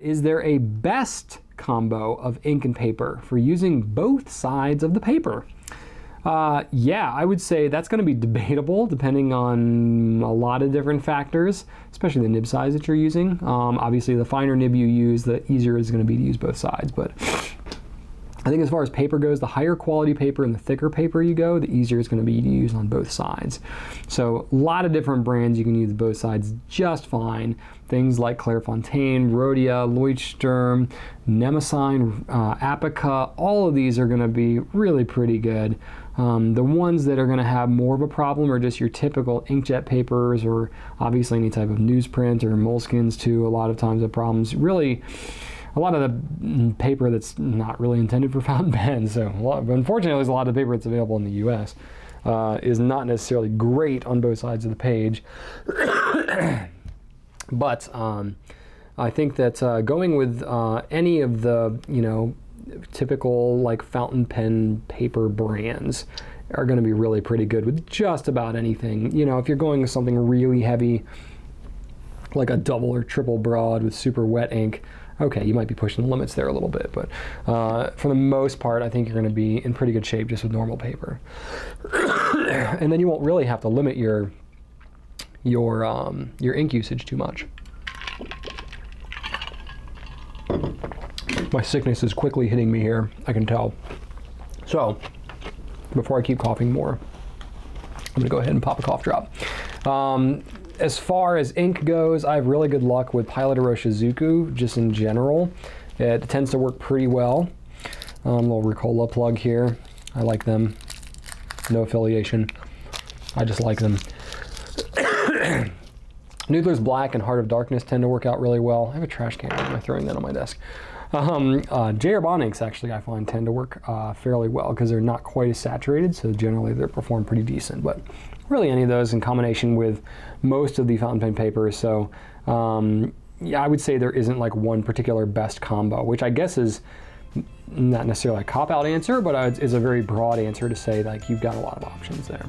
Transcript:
is there a best combo of ink and paper for using both sides of the paper? Yeah, I would say that's going to be debatable depending on a lot of different factors, especially the nib size that you're using. Obviously, the finer nib you use, the easier it's going to be to use both sides. But I think as far as paper goes, the higher quality paper and the thicker paper you go, the easier it's going to be to use on both sides. So a lot of different brands you can use both sides just fine. Things like Clairefontaine, Rhodia, Leuchtturm, Mnemosyne, Apica, all of these are going to be really pretty good. The ones that are going to have more of a problem are just your typical inkjet papers, or obviously any type of newsprint or moleskins too. A lot of times the problems really, a lot of the paper that's not really intended for fountain pens. So unfortunately, there's a lot of paper that's available in the US is not necessarily great on both sides of the page. But I think that going with any of the, typical like fountain pen paper brands are going to be really pretty good with just about anything. If you're going with something really heavy, like a double or triple broad with super wet ink, okay, you might be pushing the limits there a little bit, but for the most part, I think you're going to be in pretty good shape just with normal paper. And then you won't really have to limit your ink usage too much. My sickness is quickly hitting me here, I can tell. So, before I keep coughing more, I'm going to go ahead and pop a cough drop. As far as ink goes, I have really good luck with Pilot Iroshizuku, just in general. It tends to work pretty well. Little Ricola plug here. I like them. No affiliation. I just like them. Noodler's Black and Heart of Darkness tend to work out really well. I have a trash can. Why am I throwing that on my desk? Herbin inks actually I find tend to work fairly well because they're not quite as saturated, so generally they perform pretty decent. But really any of those in combination with most of the fountain pen papers. So yeah, I would say there isn't like one particular best combo, which I guess is not necessarily a cop-out answer, but is a very broad answer to say like you've got a lot of options there.